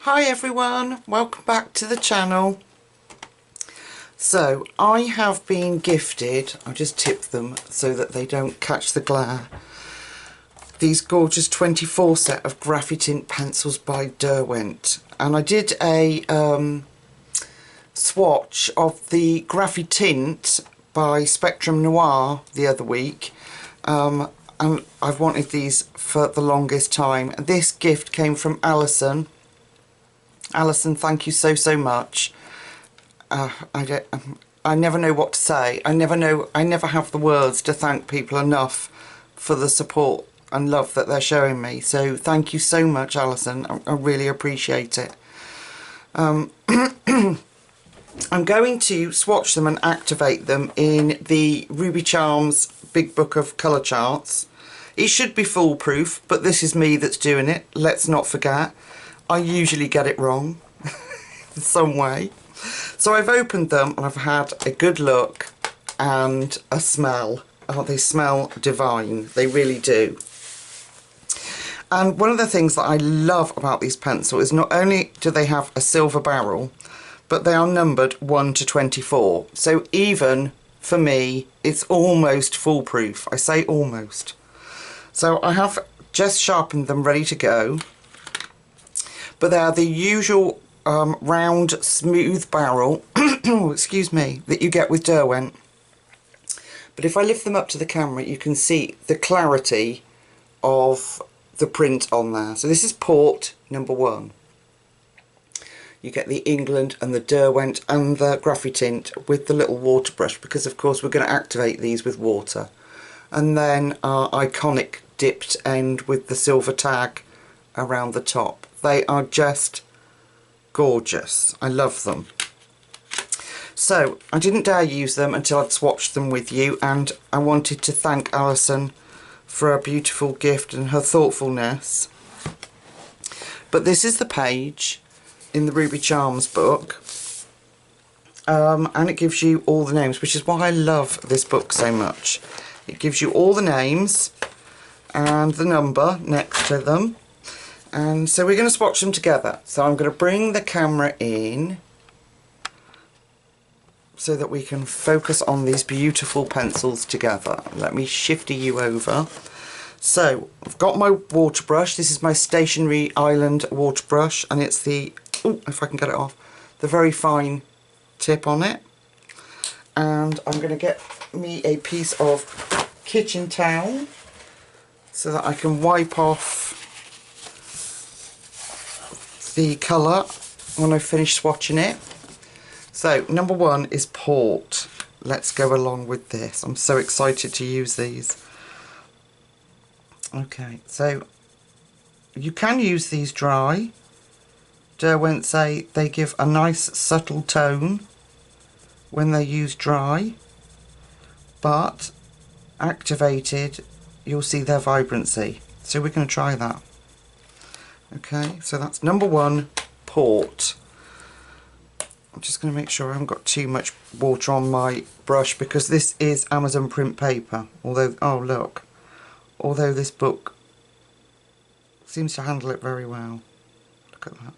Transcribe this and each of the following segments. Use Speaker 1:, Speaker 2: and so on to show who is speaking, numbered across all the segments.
Speaker 1: Hi everyone, welcome back to the channel. So I have been gifted, I'll just tip them so that they don't catch the glare, these gorgeous 24 set of graphitint pencils by Derwent, and I did a swatch of the graphitint by Spectrum Noir the other week, and I've wanted these for the longest time. This gift came from Alison. Alison, thank you so much. I never know what to say. I never have the words to thank people enough for the support and love that they're showing me. So thank you so much, Alison. I really appreciate it. I'm going to swatch them and activate them in the Ruby Charms Big Book of Colour Charts. It should be foolproof, but this is me that's doing it. Let's not forget. I usually get it wrong in some way. So I've opened them and I've had a good look and a smell. Oh, they smell divine. They really do. And one of the things that I love about these pencils is not only do they have a silver barrel, but they are numbered 1 to 24. So even for me, it's almost foolproof. I say almost. So I have just sharpened them ready to go. But they are the usual round, smooth barrel, excuse me, that you get with Derwent. But if I lift them up to the camera, you can see the clarity of the print on there. So this is port number 1. You get the England and the Derwent and the graphitint with the little water brush, because of course we're going to activate these with water. And then our iconic dipped end with the silver tag around the top. They are just gorgeous. I love them. So I didn't dare use them until I'd swatched them with you, and I wanted to thank Alison for her beautiful gift and her thoughtfulness. But this is the page in the Ruby Charms book, and it gives you all the names, which is why I love this book so much. It gives you all the names and the number next to them. And so we're going to swatch them together. So I'm going to bring the camera in so that we can focus on these beautiful pencils together. Let me shifty you over. So I've got my water brush. This is my Stationery Island water brush, and it's the, oh, if I can get it off, the very fine tip on it. And I'm going to get me a piece of kitchen towel so that I can wipe off the colour when I finish swatching it. So number 1 is port. Let's go along with this. I'm so excited to use these. Okay, so you can use these dry. Derwent say they give a nice subtle tone when they're used dry, but activated you'll see their vibrancy. So we're going to try that. Okay, so that's number 1, port. I'm just going to make sure I haven't got too much water on my brush, because this is Amazon print paper. Although, oh look, although this book seems to handle it very well. Look at that.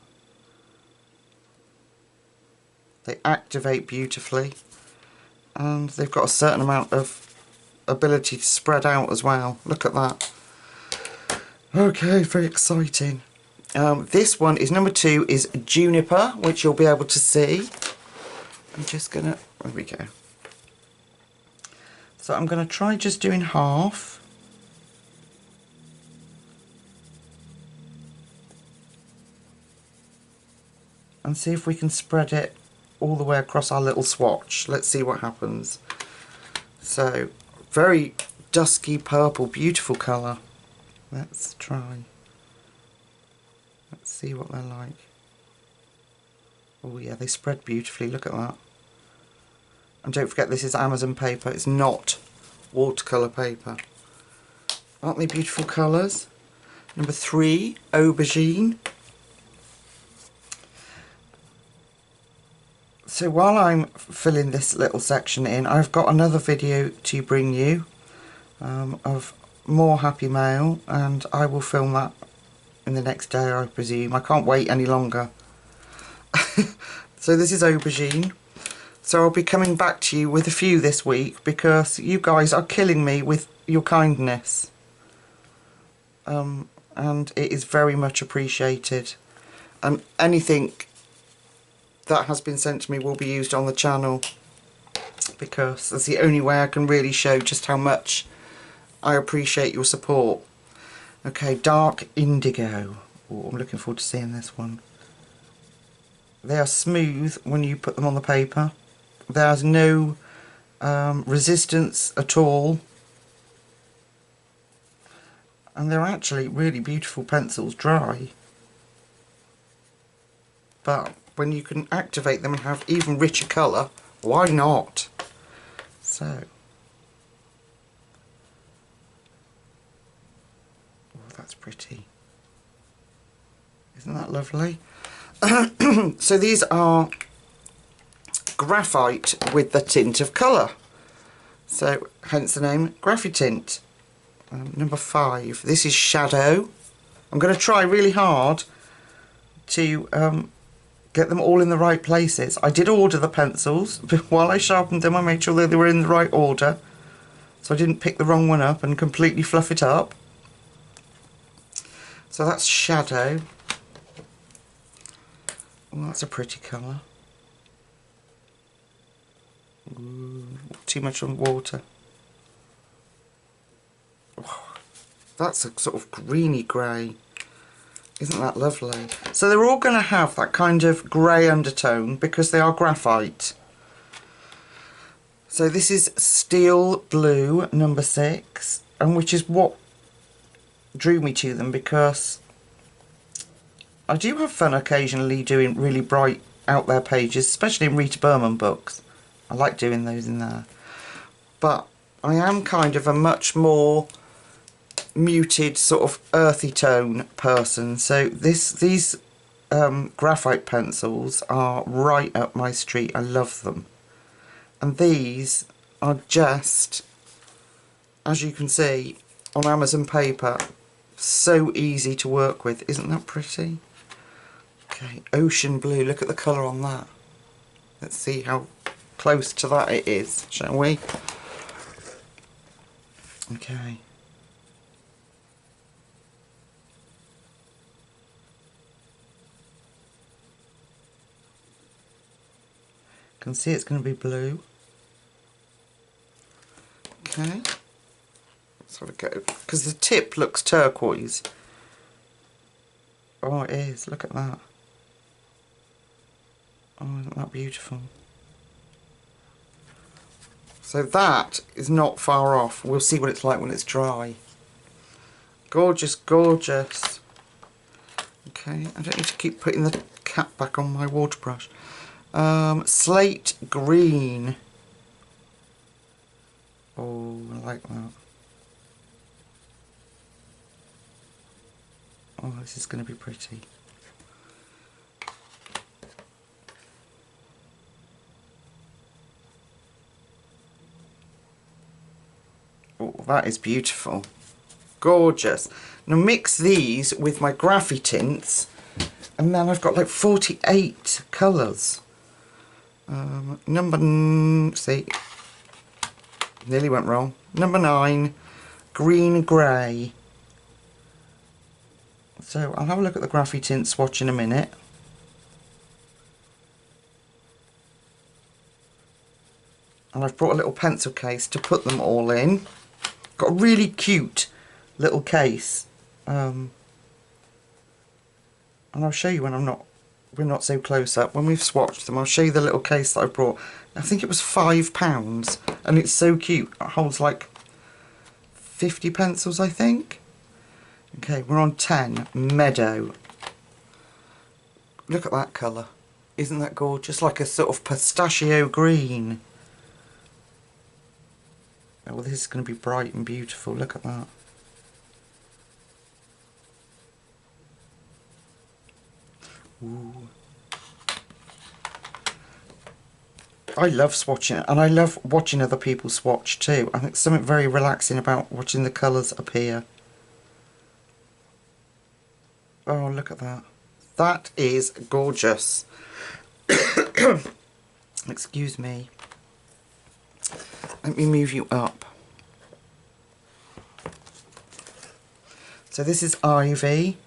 Speaker 1: They activate beautifully, and they've got a certain amount of ability to spread out as well. Look at that. Okay, very exciting. This one is number 2, is Juniper, which you'll be able to see. I'm just gonna, there we go. So I'm gonna try just doing half. And see if we can spread it all the way across our little swatch. Let's see what happens. So, very dusky purple, beautiful colour. Let's try. Let's see what they're like. Oh yeah, they spread beautifully, look at that. And don't forget, this is Amazon paper, it's not watercolour paper. Aren't they beautiful colours? Number 3, aubergine. So while I'm filling this little section in, I've got another video to bring you of more Happy Mail, and I will film that in the next day, I presume. I can't wait any longer. So this is aubergine. So I'll be coming back to you with a few this week because you guys are killing me with your kindness. And it is very much appreciated. And anything that has been sent to me will be used on the channel because that's the only way I can really show just how much I appreciate your support. Okay, dark indigo. Oh, I'm looking forward to seeing this one. They are smooth when you put them on the paper. There's no resistance at all. And they're actually really beautiful pencils, dry. But when you can activate them and have even richer colour, why not? So, oh, that's pretty. Isn't that lovely? So these are graphite with the tint of colour. So, hence the name Graphitint. Number 5. This is Shadow. I'm going to try really hard to get them all in the right places. I did order the pencils, but while I sharpened them I made sure that they were in the right order, so I didn't pick the wrong one up and completely fluff it up. So that's Shadow. Oh, that's a pretty colour. Ooh, too much on water. Oh, that's a sort of greeny grey. Isn't that lovely? So they're all going to have that kind of grey undertone because they are graphite. So this is Steel Blue, number 6, and which is what drew me to them because I do have fun occasionally doing really bright out there pages, especially in Rita Berman books. I like doing those in there. But I am kind of a much more muted sort of earthy tone person, so these graphite pencils are right up my street. I love them, and these are just, as you can see on Amazon paper, so easy to work with. Isn't that pretty? Okay, ocean blue, look at the colour on that. Let's see how close to that it is, shall we? Okay. Can see it's going to be blue. Okay, let's have a go, because the tip looks turquoise. Oh, it is, look at that. Oh, isn't that beautiful? So that is not far off. We'll see what it's like when it's dry. Gorgeous, gorgeous. Okay, I don't need to keep putting the cap back on my water brush. Slate green. Oh, I like that. Oh, this is going to be pretty. Oh, that is beautiful. Gorgeous. Now mix these with my graphitints, and then I've got like 48 colours. See, nearly went wrong. Number 9, green grey. So I'll have a look at the Graphitint swatch in a minute. And I've brought a little pencil case to put them all in. Got a really cute little case. And I'll show you when we're not so close up. When we've swatched them, I'll show you the little case that I brought. I think it was £5, and it's so cute. It holds like 50 pencils, I think. Okay, we're on 10, Meadow. Look at that colour. Isn't that gorgeous? Like a sort of pistachio green. Oh, well, this is going to be bright and beautiful. Look at that. Ooh. I love swatching, and I love watching other people swatch too. I think there's something very relaxing about watching the colours appear. look at that. That is gorgeous. Excuse me. Let me move you up. So this is Ivy.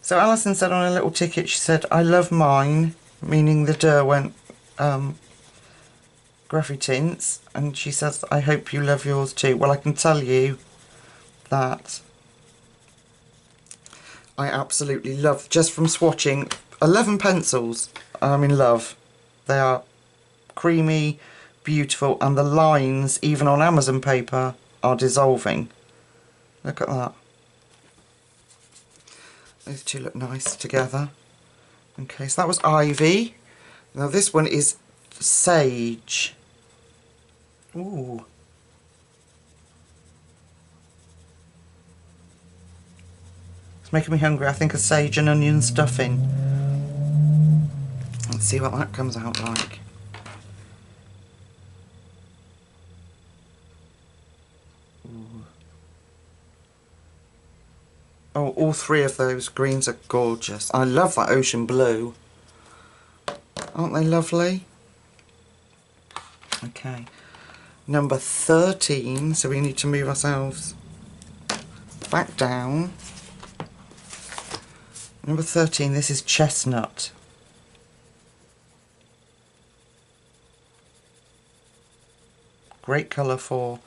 Speaker 1: So Alison said on a little ticket, she said, I love mine, meaning the Derwent Graphitints, and she says, I hope you love yours too. Well, I can tell you that I absolutely love, just from swatching 11 pencils, I'm in love. They are creamy, beautiful, and the lines, even on Amazon paper, are dissolving. Look at that. Those two look nice together. Okay, so that was Ivy. Now this one is Sage. Ooh. It's making me hungry. I think of sage and onion stuffing. Let's see what that comes out like. Ooh. Oh, all three of those greens are gorgeous. I love that ocean blue. Aren't they lovely? Okay. Number 13, so we need to move ourselves back down. Number 13, this is Chestnut. Great colour for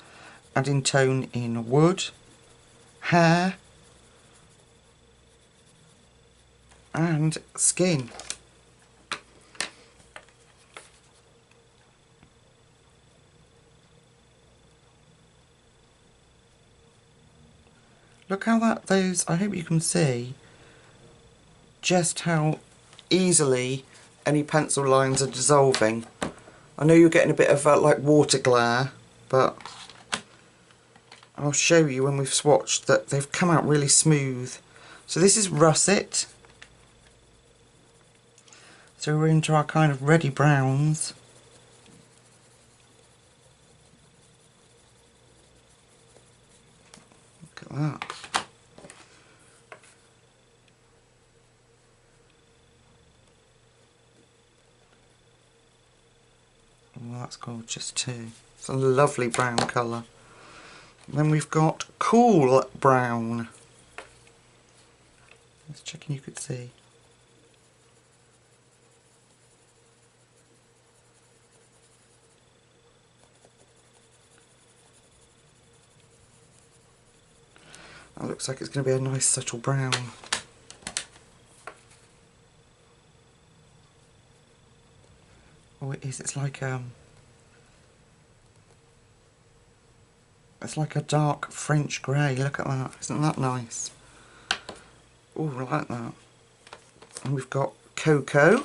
Speaker 1: adding tone in wood, hair and skin. Look how I hope you can see just how easily any pencil lines are dissolving. I know you're getting a bit of like water glare, but I'll show you when we've swatched that they've come out really smooth. So this is Russet. So we're into our kind of reddy browns. Look at that. Well, that's gorgeous too. It's a lovely brown colour. Then we've got Cool Brown. Just checking you could see. That looks like it's going to be a nice subtle brown. Oh, it is. It's like a dark French grey. Look at that. Isn't that nice? Oh, I like that. And we've got Cocoa.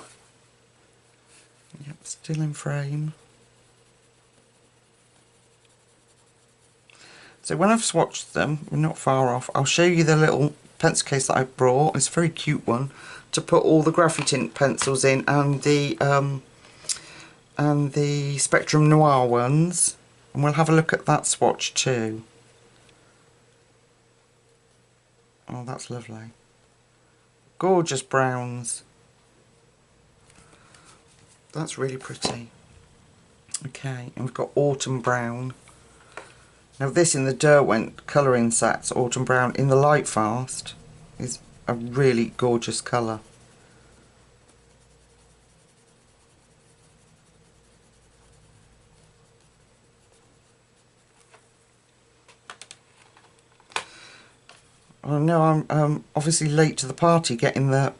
Speaker 1: Yep, still in frame. So when I've swatched them, we're not far off, I'll show you the little pencil case that I brought. It's a very cute one to put all the Graphitint pencils in and the Spectrum Noir ones. And we'll have a look at that swatch too. Oh, that's lovely. Gorgeous browns. That's really pretty. Okay, and we've got Autumn Brown. Now this in the Derwent colouring sets, Autumn Brown, in the Light Fast, is a really gorgeous colour. I know I'm obviously late to the party getting the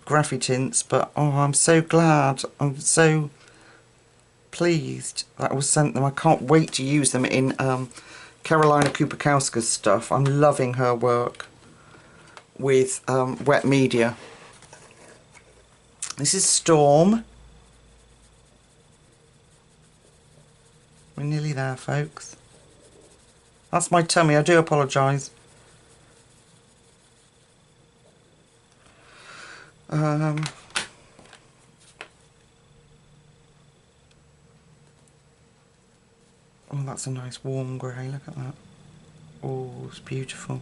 Speaker 1: Graphitints, but oh, I'm so glad, I'm so pleased that I was sent them. I can't wait to use them in Carolina Kupakowska's stuff. I'm loving her work with wet media. This is Storm. We're nearly there, folks. That's my tummy, I do apologise. Oh, that's a nice warm grey, look at that. Oh, it's beautiful.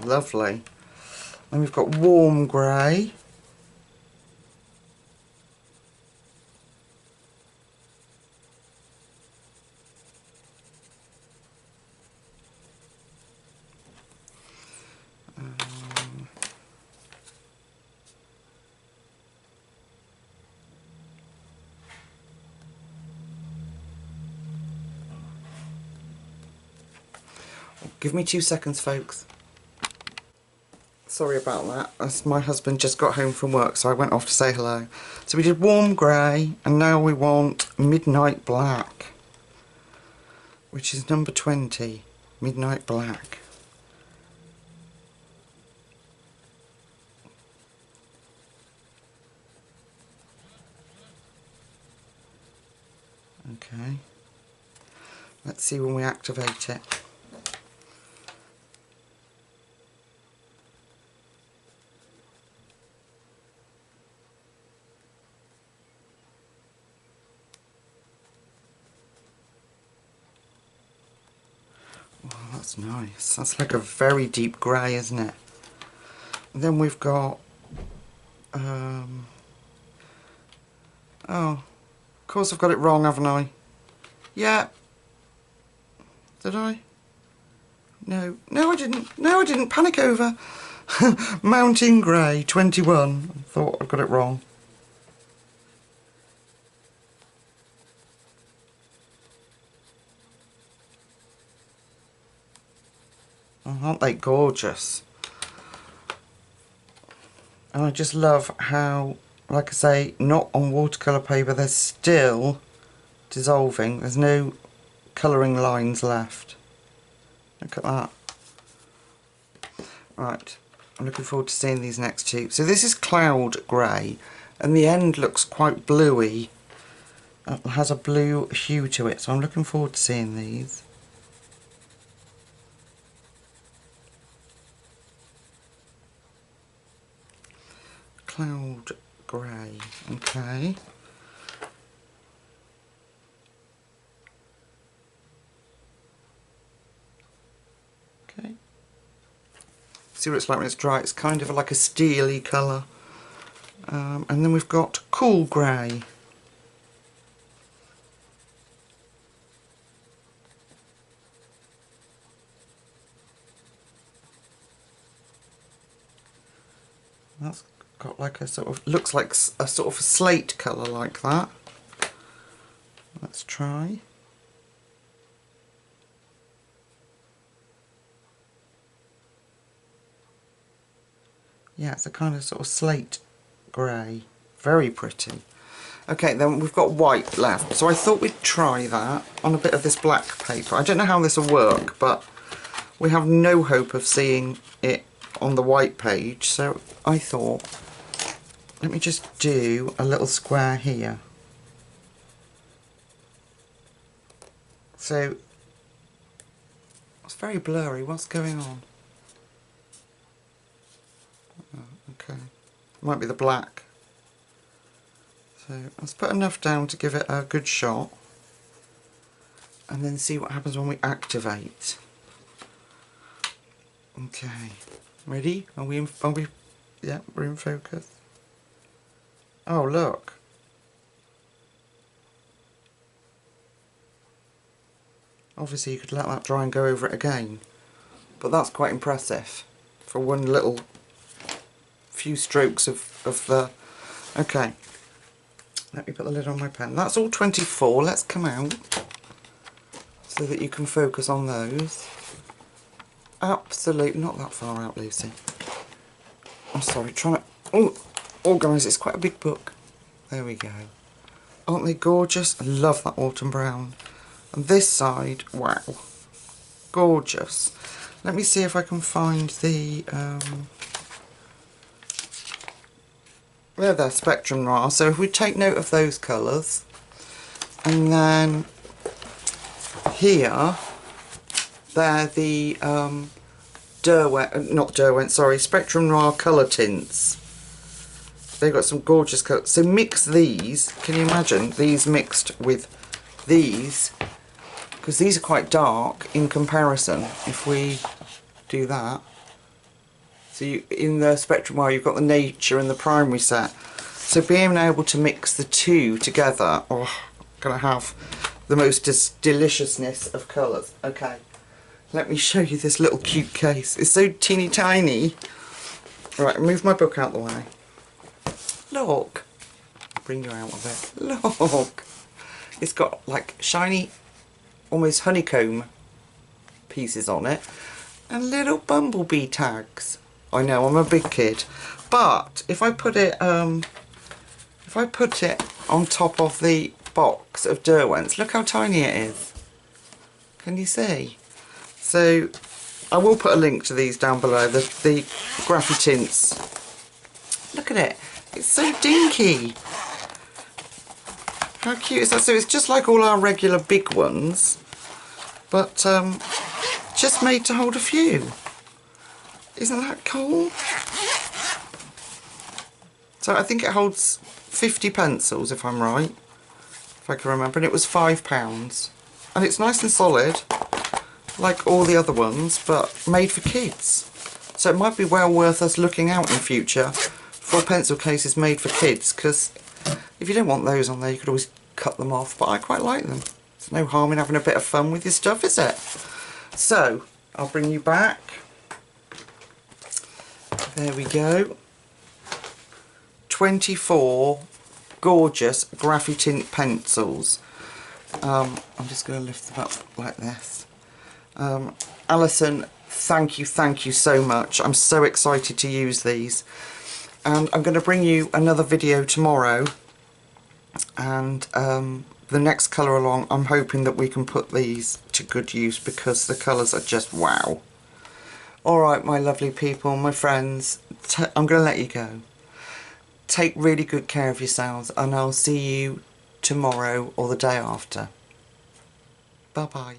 Speaker 1: Lovely. And we've got warm grey. Give me 2 seconds, folks. Sorry about that. As my husband just got home from work, so I went off to say hello. So we did warm grey, and now we want midnight black, which is number 20, midnight black. Okay. Let's see when we activate it. That's nice. That's like a very deep grey, isn't it? And then we've got oh, of course I've got it wrong, haven't I? Yeah. Did I? No. No, I didn't. No, I didn't. Panic over. Mountain Grey 21. I thought I've got it wrong. Oh, aren't they gorgeous? And I just love how, like I say, not on watercolour paper, they're still dissolving. There's no colouring lines left. Look at that. Right, I'm looking forward to seeing these next two. So this is Cloud Grey, and the end looks quite bluey. It has a blue hue to it, so I'm looking forward to seeing these. Cloud Grey, okay. Okay. See what it's like when it's dry. It's kind of like a steely colour. And then we've got Cool Grey. That's got like a sort of, looks like a sort of slate colour like that. Let's try. Yeah, it's a kind of sort of slate grey. Very pretty. Okay, then we've got white left. So I thought we'd try that on a bit of this black paper. I don't know how this will work, but we have no hope of seeing it on the white page. So I thought, let me just do a little square here. So it's very blurry. What's going on? Oh, okay, might be the black. So let's put enough down to give it a good shot, and then see what happens when we activate. Okay, ready? Are we? Yeah, we're in focus. Oh, look. Obviously you could let that dry and go over it again, but that's quite impressive for one little few strokes of the... Okay, let me put the lid on my pen. That's all 24. Let's come out so that you can focus on those. Absolutely not that far out, Lucy. I'm sorry, trying to organise. It's quite a big book. There we go. Aren't they gorgeous? I love that autumn brown. And this side, wow, gorgeous. Let me see if I can find the there, Spectrum Noir. So if we take note of those colours, and then here they're the Spectrum Noir colour tints. They've got some gorgeous colours. So mix these. Can you imagine these mixed with these? Because these are quite dark in comparison. If we do that, So in the Spectrum Wire you've got the nature and the primary set. So being able to mix the two together, oh, gonna have the most deliciousness of colours. Okay, let me show you this little cute case. It's so teeny tiny. Right, move my book out the way. Look, bring you out of it. Look, it's got like shiny, almost honeycomb pieces on it, and little bumblebee tags. I know I'm a big kid, but if I put it on top of the box of Derwents, look how tiny it is. Can you see? So I will put a link to these down below. The Graphitints. Look at it. It's so dinky. How cute is that? So it's just like all our regular big ones, but just made to hold a few. Isn't that cool? So I think it holds 50 pencils, if I'm right, if I can remember, and it was £5. And it's nice and solid, like all the other ones, but made for kids. So it might be well worth us looking out in future for pencil cases made for kids, because if you don't want those on there, you could always cut them off, but I quite like them. There's no harm in having a bit of fun with your stuff, is it? So, I'll bring you back. There we go. 24 gorgeous Graphitint pencils. I'm just going to lift them up like this. Alison, thank you so much. I'm so excited to use these. And I'm going to bring you another video tomorrow. And the next colour along, I'm hoping that we can put these to good use because the colours are just wow. Alright, my lovely people, my friends, I'm going to let you go. Take really good care of yourselves, and I'll see you tomorrow or the day after. Bye bye.